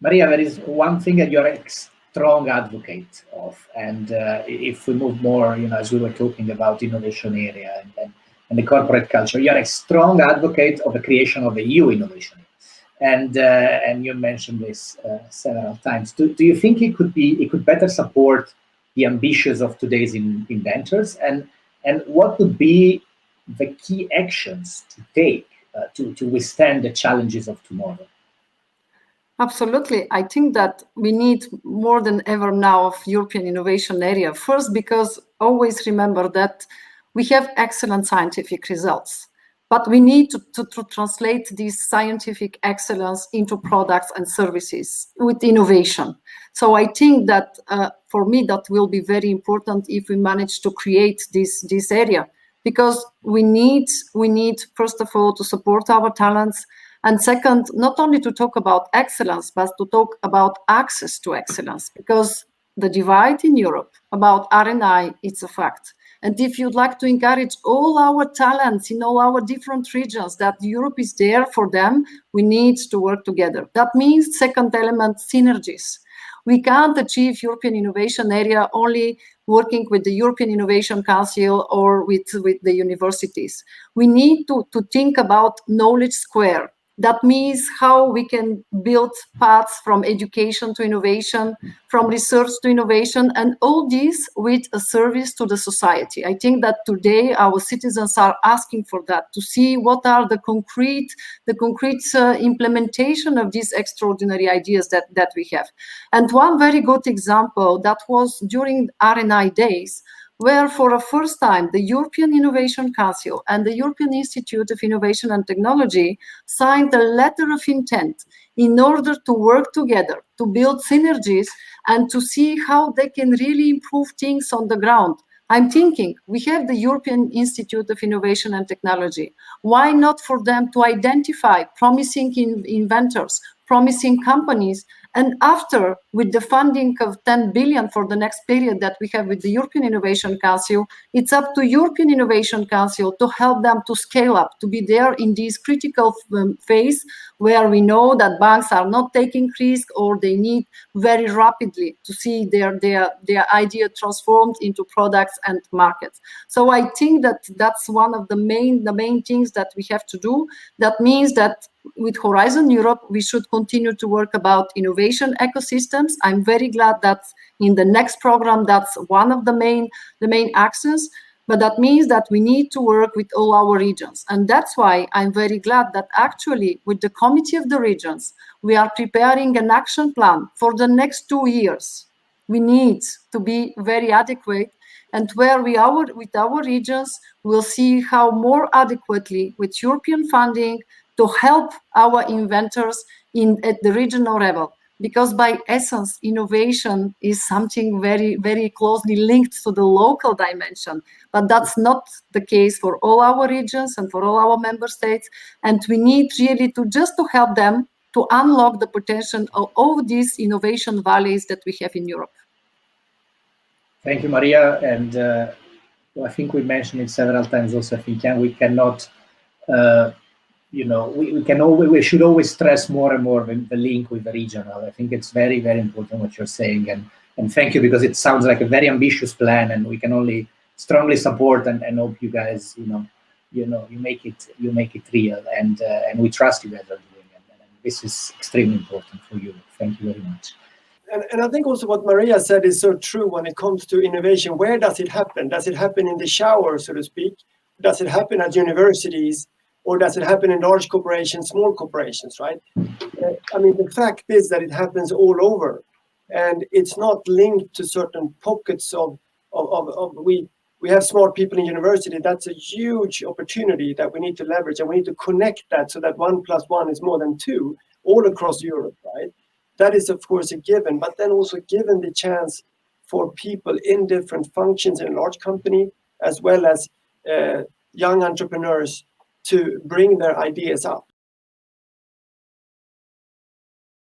Maria, there is one thing that you're a strong advocate of, and if we move more, as we were talking about innovation area and the corporate culture, you're a strong advocate of the creation of a EU innovation and you mentioned this several times. Do you think it could better support the ambitions of today's inventors, and what would be the key actions to take to withstand the challenges of tomorrow? Absolutely. I think that we need more than ever now of European innovation area. First, because always remember that we have excellent scientific results, but we need to translate this scientific excellence into products and services with innovation. So I think that for me, that will be very important if we manage to create this area, because we need, first of all, to support our talents. And second, not only to talk about excellence, but to talk about access to excellence, because the divide in Europe about R&I, it's a fact. And if you'd like to encourage all our talents in all our different regions, that Europe is there for them, we need to work together. That means, second element, synergies. We can't achieve European innovation area only working with the European Innovation Council or with the universities. We need to think about knowledge square. That means how we can build paths from education to innovation, from research to innovation, and all this with a service to the society. I think that today our citizens are asking for that, to see what are the concrete implementation of these extraordinary ideas that we have. And one very good example that was during R&I days, where for the first time the European Innovation Council and the European Institute of Innovation and Technology signed a letter of intent in order to work together, to build synergies and to see how they can really improve things on the ground. I'm thinking, we have the European Institute of Innovation and Technology. Why not for them to identify promising inventors, promising companies, and after, with the funding of 10 billion for the next period that we have with the European Innovation Council, it's up to European Innovation Council to help them to scale up, to be there in this critical phase where we know that banks are not taking risk, or they need very rapidly to see their idea transformed into products and markets. So I think that that's one of the main things that we have to do. That means that with Horizon Europe, we should continue to work about innovation ecosystems. I'm very glad that in the next program, that's one of the main axes. But that means that we need to work with all our regions. And that's why I'm very glad that actually with the Committee of the Regions, we are preparing an action plan for the next 2 years. We need to be very adequate, and where with our regions, we'll see how more adequately with European funding to help our inventors at the regional level. Because by essence, innovation is something very, very closely linked to the local dimension. But that's not the case for all our regions and for all our member states. And we need really to help them to unlock the potential of all these innovation valleys that we have in Europe. Thank you, Maria. And I think we mentioned it several times also, I think, we cannot we should always stress more and more the link with the regional. I think it's very, very important what you're saying, and thank you, because it sounds like a very ambitious plan, and we can only strongly support and hope you guys, you make it real, and we trust you guys are doing it, and this is extremely important for you. Thank you very much. And I think also what Maria said is so true when it comes to innovation. Where does it happen? Does it happen in the shower, so to speak? Does it happen at universities? Or does it happen in large corporations, small corporations, right? The fact is that it happens all over. And it's not linked to certain pockets of we have smart people in university. That's a huge opportunity that we need to leverage. And we need to connect that so that 1 + 1 is more than 2 all across Europe, right? That is, of course, a given. But then also given the chance for people in different functions in a large company, as well as young entrepreneurs, to bring their ideas up.